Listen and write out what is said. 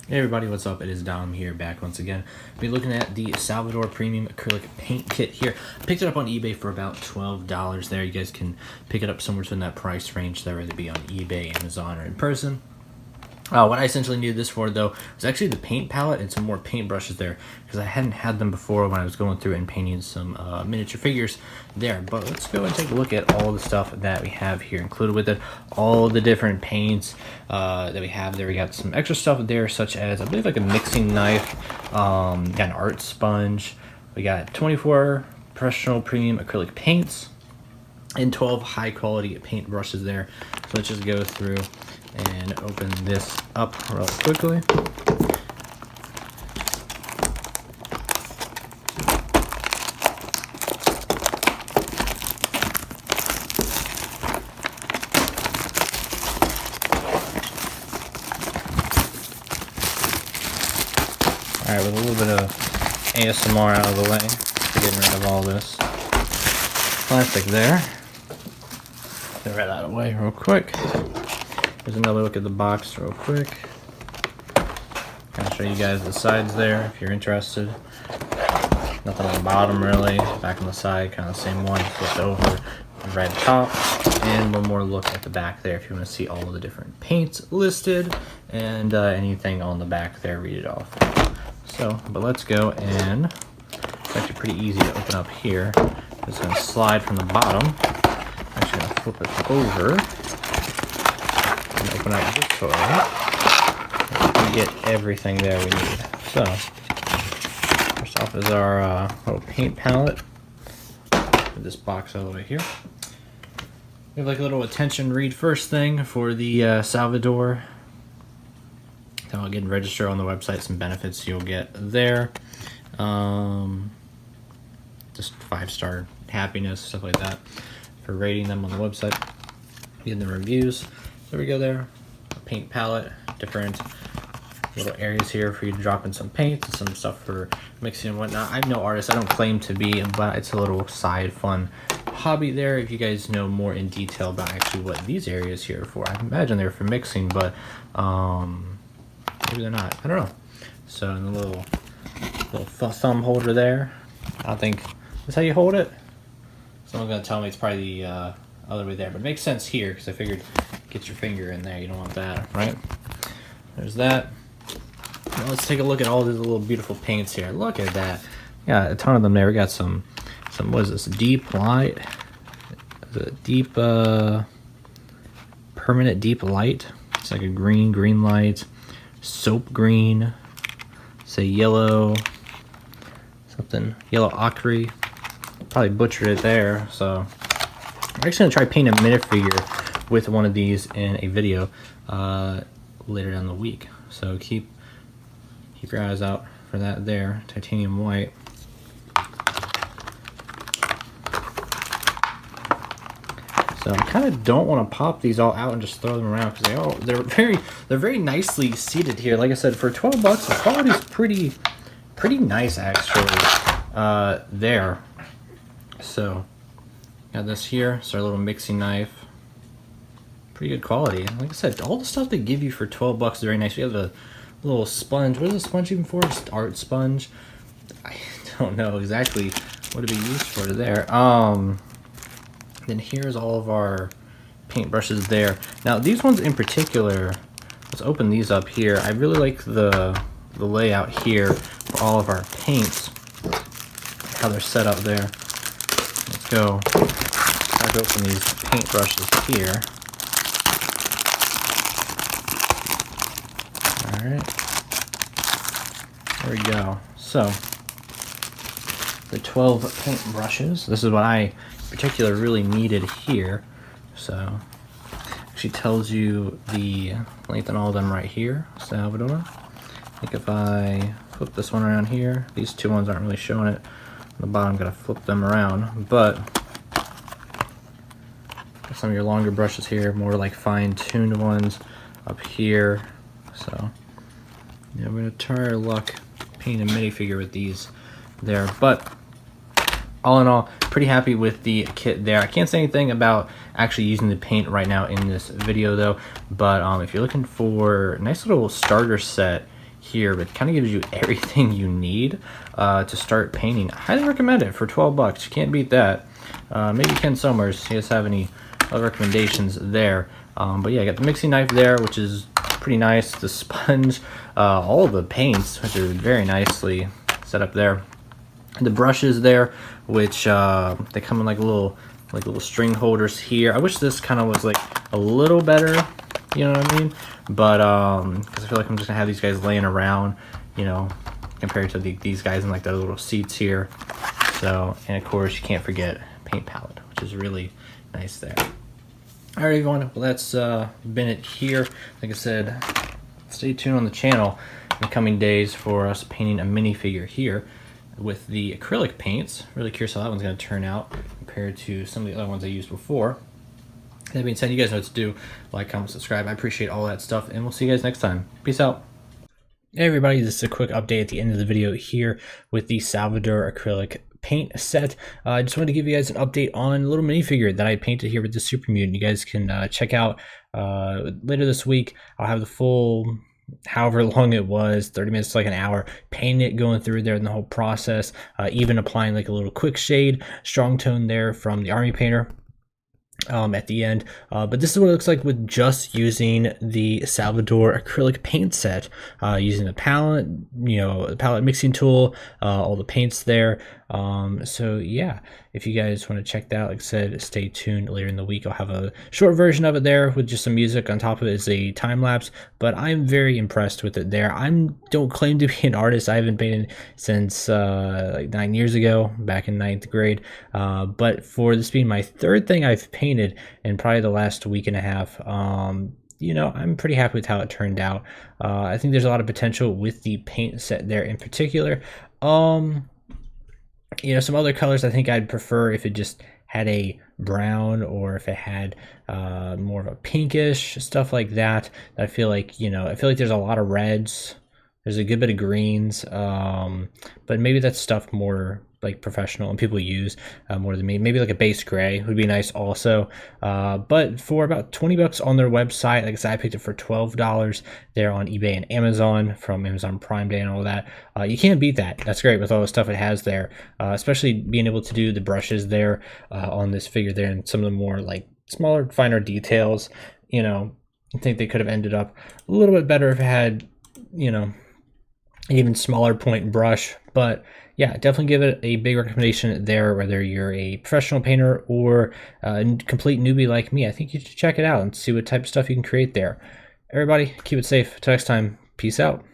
Hey everybody, what's up? It is Dom here, back once again. We're looking at the Salvador Premium Acrylic Paint Kit here. I picked it up on eBay for about $12 there. You guys can pick it up somewhere within that price range there, whether it be on eBay, Amazon, or in person. What I essentially needed this for, though, was actually the paint palette and some more paint brushes there, because I hadn't had them before when I was going through and painting some miniature figures there. But let's go and take a look at all the stuff that we have here included with it, all the different paints that we have there. We got some extra stuff there, such as, I believe, like a mixing knife, got an art sponge, we got 24 professional premium acrylic paints, and 12 high quality paint brushes there. So let's just go through and open this up real quickly. Alright, with a little bit of ASMR out of the way, getting rid of all this plastic there. Get right out of the way real quick. Here's another look at the box real quick. Kind of show you guys the sides there if you're interested. Nothing on the bottom really. Back on the side, kind of the same one. Flipped over. Red top. And one more look at the back there if you want to see all of the different paints listed and anything on the back there. Read it off. So, but let's go, and it's actually pretty easy to open up here. It's going to slide from the bottom. I'm actually going to flip it over. Open up this way, we get everything there we need. So, first off is our little paint palette. Put this box all the way here. We have like a little attention read first thing for the Salvador. Then I'll get and register on the website, some benefits you'll get there. Just 5-star happiness, stuff like that, for rating them on the website. Getting the reviews. There we go there. A paint palette, different little areas here for you to drop in some paint and some stuff for mixing and whatnot. I'm no artist, I don't claim to be, but it's a little side fun hobby there. If you guys know more in detail about actually what these areas here are for, I imagine they're for mixing, but maybe they're not. I don't know. So in the little thumb holder there, I don't think that's how you hold it. Someone's gonna tell me it's probably the other way there, but it makes sense here because I figured get your finger in there, you don't want that, right? There's that. Now let's take a look at all these little beautiful paints here. Look at that. Yeah, a ton of them there. We got some what is this? Deep light. The deep permanent deep light. It's like a green light. Soap green. Say yellow. Something yellow ochre. Probably butchered it there, so I'm actually gonna try painting a minifigure with one of these in a video later down the week. So keep your eyes out for that there. Titanium white. So I kind of don't want to pop these all out and just throw them around because they're very nicely seated here. Like I said, for 12 bucks, the quality's pretty nice actually there. So got this here. It's our little mixing knife. Pretty good quality. Like I said, all the stuff they give you for 12 bucks is very nice. We have a little sponge. What is a sponge even for? Just art sponge. I don't know exactly what it'd be used for there. Then here's all of our paint brushes there. Now these ones in particular, let's open these up here. I really like the layout here for all of our paints. How they're set up there. Let's go. I'll open these paint brushes here. Alright. There we go. So, the 12 paint brushes. This is what I in particular really needed here. So, actually tells you the length on all of them right here. Salvador. I think if I flip this one around here, these two ones aren't really showing it. On the bottom, gotta flip them around, but some of your longer brushes here, more like fine-tuned ones up here. So yeah, we're gonna try our luck painting a minifigure with these there, but all in all, pretty happy with the kit there. I can't say anything about actually using the paint right now in this video though, but if you're looking for a nice little starter set here, but kind of gives you everything you need to start painting. I highly recommend it for 12 bucks. You can't beat that. Maybe Ken Somers, do you guys have any other recommendations there? But yeah, I got the mixing knife there, which is pretty nice. The sponge, all the paints, which are very nicely set up there. The brushes there, which they come in like little string holders here. I wish this kind of was like a little better, you know what I mean? But because I feel like I'm just gonna have these guys laying around, you know, compared to these guys in like the little seats here. So, and of course you can't forget paint palette, which is really nice there. All right, everyone, well, that's been it here. Like I said, stay tuned on the channel in the coming days for us painting a minifigure here with the acrylic paints. Really curious how that one's going to turn out compared to some of the other ones I used before. That being said, you guys know what to do. Like, comment, subscribe. I appreciate all that stuff, and we'll see you guys next time. Peace out. Hey everybody, this is a quick update at the end of the video here with the Salvador acrylic paint set. I just wanted to give you guys an update on a little minifigure that I painted here with the Super Mutant. You guys can check out later this week. I'll have the full, however long it was, 30 minutes to like an hour, painting it, going through there in the whole process, even applying like a little quick shade, strong tone there from the Army Painter at the end. But this is what it looks like with just using the Salvador acrylic paint set, using the palette, you know, the palette mixing tool, all the paints there. So yeah, if you guys want to check that out, like I said, stay tuned. Later in the week I'll have a short version of it there with just some music on top of it as a time lapse, but I'm very impressed with it there. I don't claim to be an artist. I haven't painted since like 9 years ago, back in 9th grade, but for this being my third thing I've painted in probably the last week and a half, you know, I'm pretty happy with how it turned out. I think there's a lot of potential with the paint set there in particular. You know, some other colors I think I'd prefer if it just had a brown, or if it had more of a pinkish, stuff like that. I feel like, you know, I feel like there's a lot of reds, there's a good bit of greens, but maybe that's stuff more like professional and people use more than me. Maybe like a base gray would be nice also. But for about 20 bucks on their website, like I said, I picked it for $12 there on eBay and Amazon from Amazon Prime Day and all that. You can't beat that. That's great with all the stuff it has there, especially being able to do the brushes there on this figure there, and some of the more like smaller, finer details. You know, I think they could have ended up a little bit better if it had, you know, even smaller point brush. But yeah, definitely give it a big recommendation there, whether you're a professional painter or a complete newbie like me. I think you should check it out and see what type of stuff you can create there. Everybody, keep it safe. Till next time, peace out.